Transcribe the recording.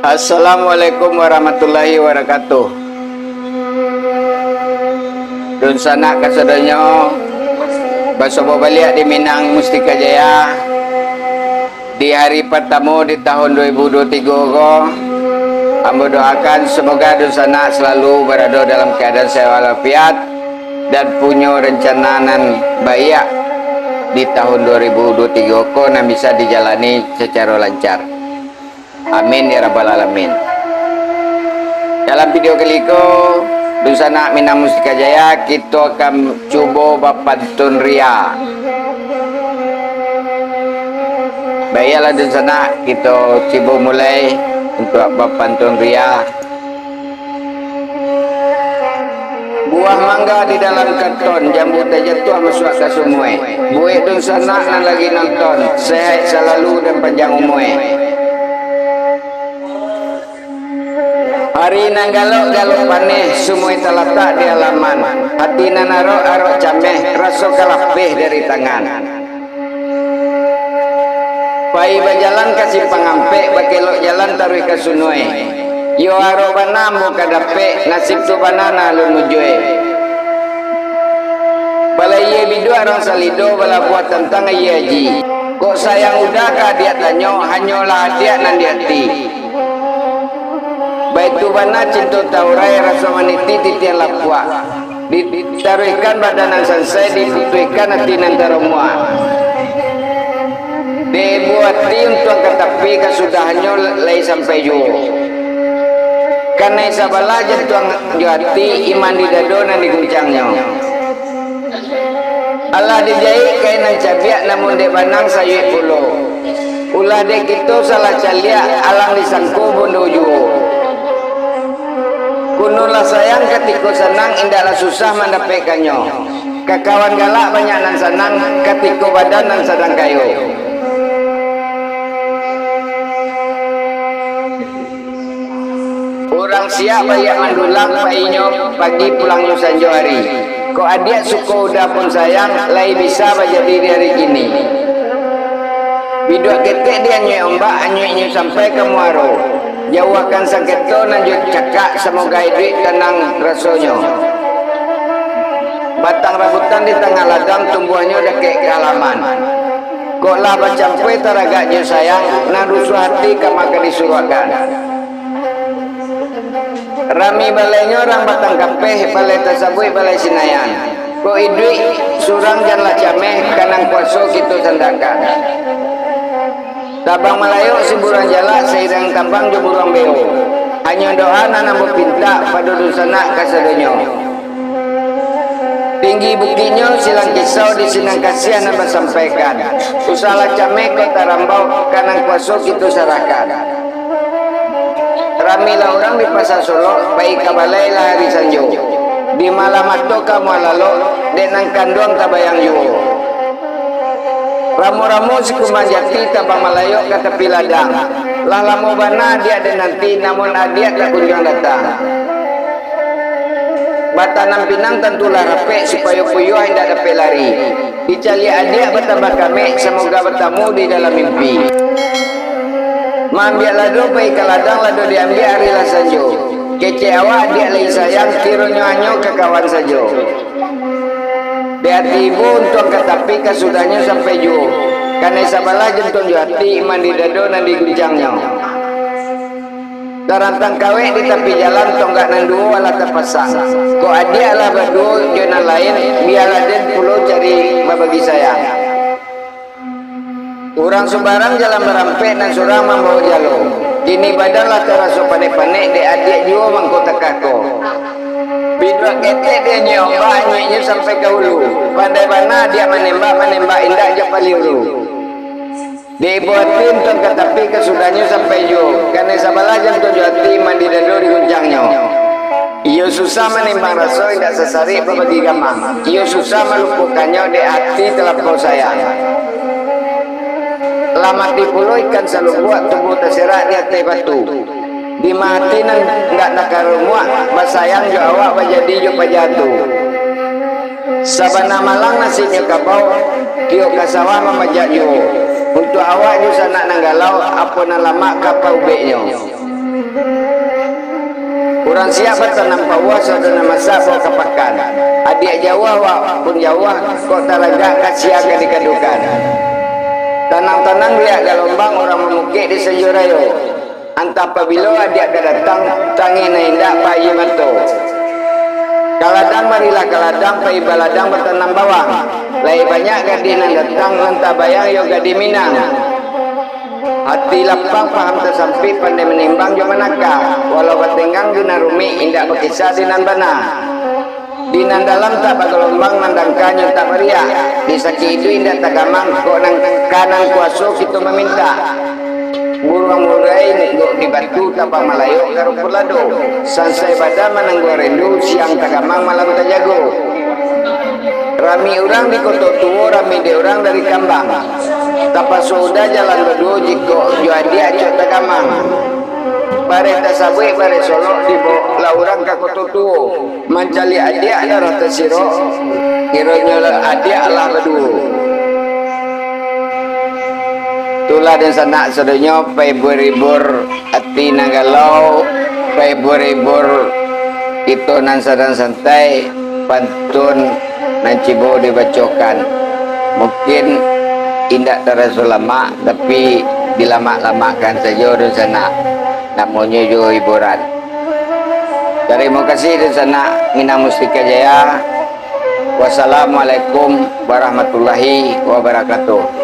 Assalamualaikum warahmatullahi wabarakatuh. Dun sana kasadonyo basobo balik di Minang Mustika Jaya di hari pertama di tahun 2023 ko. Ambo doakan semoga dun sana selalu berada dalam keadaan sehat walafiat dan punya rencana nan baik di tahun 2023 ko yang bisa dijalani secara lancar. Amin ya rabbal alamin. Dalam video kali ini Dusana Minang Mustika Jaya kita akan coba bapantun ria. Baiklah Dusana, kita coba mulai untuk bapantun ria. Buah mangga di dalam karton, jambu terjatuh masuk ke semua. Buat Dusana yang lagi nonton, sehat selalu dan panjang umur. Hari nang galok-galok paneh, semua terletak di halaman. Hati nan arok cameh, rasa kalapeh dari tangan. Pai berjalan kasih pangampe, bakelok jalan taruh ke sunoi. Yo arok banam buka dape, nasib tu banana lu mujue. Bala iye bidu arang salido, bala buat tentang iye ji. Kok sayang udah ka dia tanyo, hanyolah dia nan diati. Baik tu bana cinta taurai rasa maniti titian lapua ditaruhkan badanan sansai diputuikan hati nantara mua dibuati untuk angkat tapi kesudahannya lai sampai jauh karena isabalah jantung jati iman di dado dan diguncangnya Allah dijahit kainan cabiak namun di banang sayuk pulau ulah dek itu salah caliak alang disangku bunuh jauh. Kunulah sayang ketika senang indahlah susah mendapatkannya. Kekawan galak banyak nan senang ketika badan nan sedang kayu. Orang siap banyak mendulang painya pagi pulang sanjo hari. Kok adik suka udah pun sayang lai bisa menjadi hari ini. Biduk ketek dia nyoi ombak anyoi sampai ke muaro. Jauhkan sakito nanjuk cakak semoga hidup tenang rasanya. Batang rambutan di tengah ladang tumbuhnya dekat ke halaman. Koklah bercampur teragaknya sayang nan rusuh hati kamaka disuruhkan. Rami balainya orang batang kapeh balai tasabui balai sinayan. Kok hidup surang janlah cameh kanang kuasa kita sandakan. Tabang Melayu siburan jala seirang tambang jeburang beo. Hanya doa nanam pinta pada dusana kasadonyo. Tinggi buktinya silang kisau di sinang kasihan nambah sampaikan. Usaha camek kota rambau kanang kuasa kita sarakan. Ramilah orang di pasar Solo baik kabalai lah hari sanjo. Di malam atau kamu lalu denang kanduang tabayang yo. Ramu-ramu sikumanjati tabang Malayo kata piladang. Lah lamu bana dia ada nanti namun adia tak kunjung datang. Batanam Pinang tentulah rapek supaya puyuh hendak dapat lari. Dicali adia bertambah kami semoga bertemu di dalam mimpi. Mambiak lado baik ke ladang lado diambil hari lah sajo. Kece awak dia lagi sayang tirunya hanyo ke kawan sajo. Hati ibu untuk katapi kesudahnya sampai jauh. Karena sabalah jentun hati iman di dado dan di guncangnya. Tarantang kawe di tepi jalan tonggak nandu wala terpasang. Kok adik lah berdua jona lain biarlah den pulau cari babagi sayang. Orang sembarang jalan berampek dan surang membawa jalo. Kini badan lah terasa panik-panik de adik juga mangkota kako. Bidua ketek dia nyoba nyeknya sampai ke hulu. Pandai mana dia menembak indah je paling hulu. Dibuatin tongkat tapi kesudahnya sampai jauh. Karena sabalah jam 7 hati mandi dado diguncangnya. Ia susah menimbang rasa indah sesari berbagi gamang. Ia susah melupakannya di hati terlampau sayang. Lama dipuluh ikan selalu buat tubuh terserak di atas batu. Di mati nang enggak nakar muak basayang jo awak bajadi jo pajatu sabana malang nasinya kapau kio kasawah memajak jo untuk awak jo sanak nanggalau apa na lama kapau beknya Kurang siap tanam bawah saudara masa bawa kepakan. Adik Jawa wak pun Jawa kok talaga kasiaga dikadukan. Tanang-tanang lihat gelombang orang memukik di sejurayo. Antap apabila adik datang tangi naindak payi mato. Kaladang marilah kaladang pai baladang bertanam bawang. Lai banyak gadinan datang lantah bayang yo gadi minang. Hati lapang paham tersampit pandai menimbang jo manaka. Walau bertenggang dina rumi indak berkisah dinan bana. Dinan dalam tak bergelombang nandangkan yang tak meriah. Di saki itu indak tak gamang kok nang kanan kuaso kita meminta. Buruang murai nggak dibantu tanpa malayo karo pulado. Sansai badan menangguh rindu siang tak gamang malam tak jago. Rami orang di kota tua, rami di orang dari kambang. Tapa sudah jalan berdua jiko juadi acok tak gamang. Bare tasabui bare solo di la orang ka kota tua. Mencali adik ada rata siro. Kiranya adik Allah berdua. Tulah dan sanak sedenya pai beribur ati nagalau pai beribur itu nan sadang santai pantun nan cibo dibacokan mungkin indak terasa lama tapi dilama-lamakan saja dan sanak namanya juga hiburan. Terima kasih dan sanak Minang Mustika Jaya. Wassalamualaikum warahmatullahi wabarakatuh.